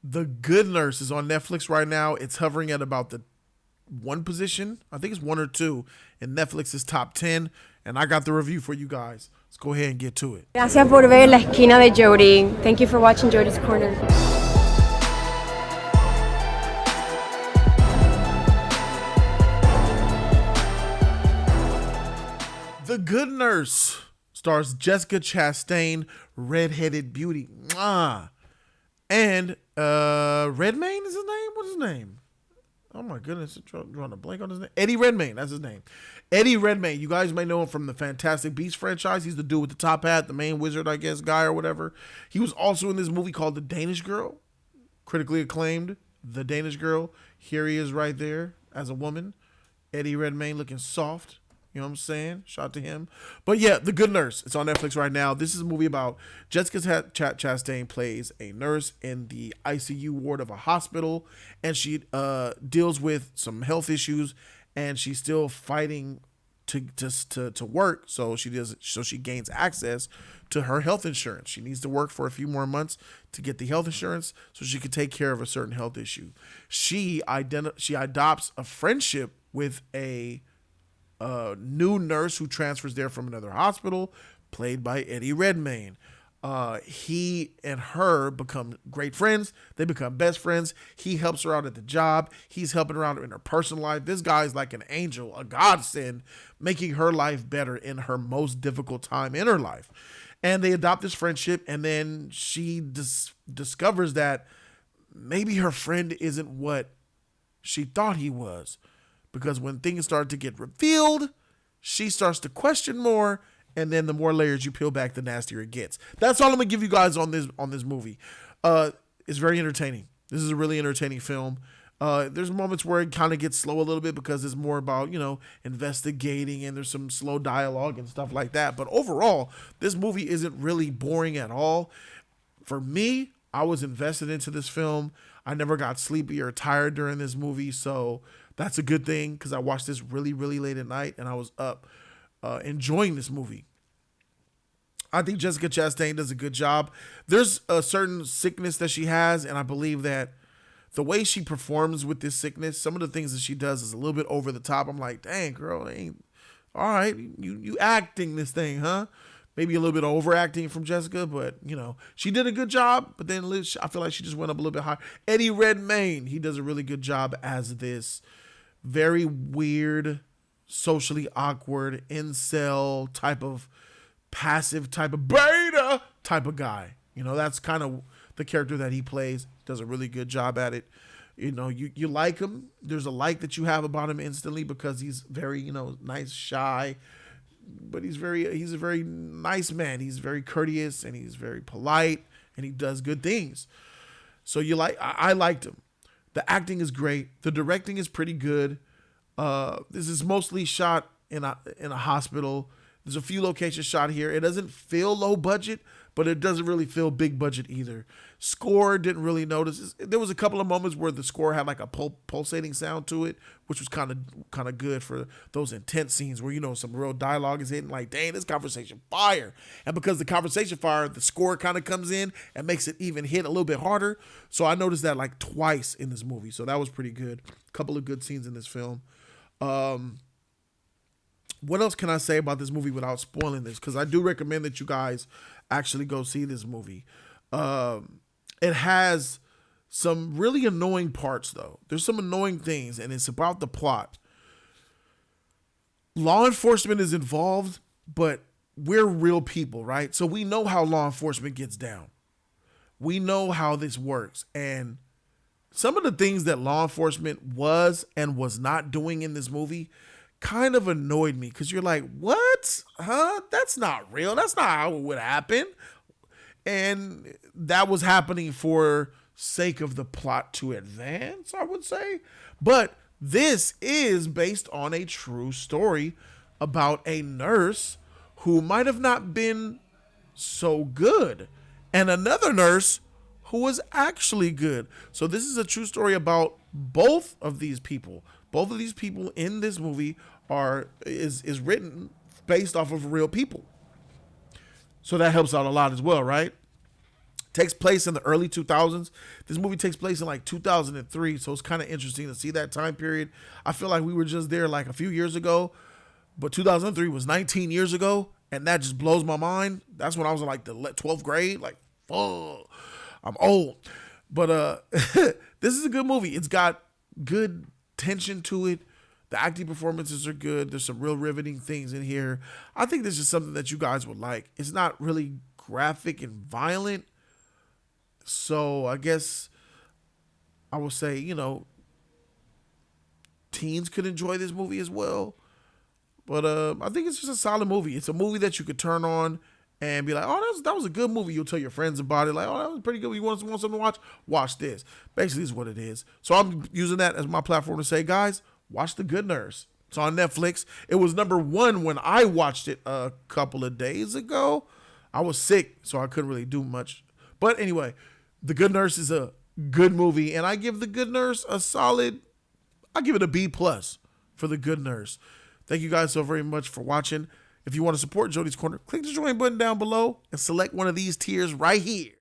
The Good Nurse is on Netflix right now. It's hovering at about the one position. I think it's one or two in Netflix's top 10. And I got the review for you guys. Let's go ahead and get to it. Gracias por ver La Esquina de Jody. Thank you for watching Jody's Corner. The Good Nurse stars Jessica Chastain, redheaded beauty. Mwah. And Redmayne is his name? What's his name? Oh my goodness, I'm drawing a blank on his name. Eddie Redmayne, that's his name. Eddie Redmayne, you guys may know him from the Fantastic Beasts franchise. He's the dude with the top hat, the main wizard, I guess, guy or whatever. He was also in this movie called The Danish Girl, critically acclaimed. The Danish Girl. Here he is right there as a woman. Eddie Redmayne looking soft. You know what I'm saying? Shout out to him. But yeah, The Good Nurse. It's on Netflix right now. This is a movie about Jessica Chastain plays a nurse in the ICU ward of a hospital, and she deals with some health issues, and she's still fighting to work. So she gains access to her health insurance. She needs to work for a few more months to get the health insurance so she can take care of a certain health issue. She adopts a friendship with a new nurse who transfers there from another hospital, played by Eddie Redmayne. He and her become great friends. They become best friends. He helps her out at the job. He's helping her out in her personal life. This guy's like an angel, a godsend, making her life better in her most difficult time in her life. And they adopt this friendship, and then she discovers that maybe her friend isn't what she thought he was. Because when things start to get revealed, she starts to question more, and then the more layers you peel back, the nastier it gets. That's all I'm gonna give you guys on this movie. It's very entertaining. This is a really entertaining film. There's moments where it kind of gets slow a little bit because it's more about, investigating, and there's some slow dialogue and stuff like that. But overall, this movie isn't really boring at all. For me, I was invested into this film. I never got sleepy or tired during this movie, so that's a good thing because I watched this really, really late at night and I was up enjoying this movie. I think Jessica Chastain does a good job. There's a certain sickness that she has, and I believe that the way she performs with this sickness, some of the things that she does is a little bit over the top. I'm like, dang, girl, ain't all right. You acting this thing, huh? Maybe a little bit of overacting from Jessica, but, she did a good job. But then I feel like she just went up a little bit higher. Eddie Redmayne, he does a really good job as this very weird, socially awkward, incel type of passive type of beta type of guy. That's kind of the character that he plays. Does a really good job at it. You like him. There's a like that you have about him instantly because he's very, nice, shy. But he's a very nice man. He's very courteous and he's very polite and he does good things. So I liked him. The acting is great. The directing is pretty good. This is mostly shot in a hospital. There's a few locations shot here. It doesn't feel low budget, but it doesn't really feel big budget either. Score, didn't really notice. There was a couple of moments where the score had like a pulsating sound to it, which was kind of good for those intense scenes where, some real dialogue is hitting like, dang, this conversation fire. And because the conversation fire, the score kind of comes in and makes it even hit a little bit harder. So I noticed that like twice in this movie. So that was pretty good. A couple of good scenes in this film. What else can I say about this movie without spoiling this? Because I do recommend that you guys actually go see this movie. It has some really annoying parts, though. There's some annoying things, and it's about the plot. Law enforcement is involved, but we're real people, right? So we know how law enforcement gets down. We know how this works. And some of the things that law enforcement was and was not doing in this movie kind of annoyed me because you're like, what? Huh? That's not real. That's not how it would happen. And that was happening for sake of the plot to advance, I would say. But this is based on a true story about a nurse who might have not been so good and another nurse who was actually good. So this is a true story about both of these people. Both of these people in this movie is written based off of real people. So that helps out a lot as well, right? Takes place in the early 2000s. This movie takes place in like 2003, so it's kind of interesting to see that time period. I feel like we were just there like a few years ago, but 2003 was 19 years ago, and that just blows my mind. That's when I was in like the 12th grade. Like, fuck, I'm old. But this is a good movie. It's got good tension to it. The acting performances are good. There's some real riveting things in here. I think this is something that you guys would like. It's not really graphic and violent, so I guess I would say, teens could enjoy this movie as well. But I think it's just a solid movie. It's a movie that you could turn on and be like, oh, that was a good movie. You'll tell your friends about it. Like, oh, that was pretty good. You want something to watch? Watch this. Basically, is what it is. So I'm using that as my platform to say, guys, watch The Good Nurse. It's on Netflix. It was number 1 when I watched it a couple of days ago. I was sick, so I couldn't really do much. But anyway, The Good Nurse is a good movie, and I give The Good Nurse I give it a B+ for The Good Nurse. Thank you guys so very much for watching. If you want to support Jody's Corner, click the join button down below and select one of these tiers right here.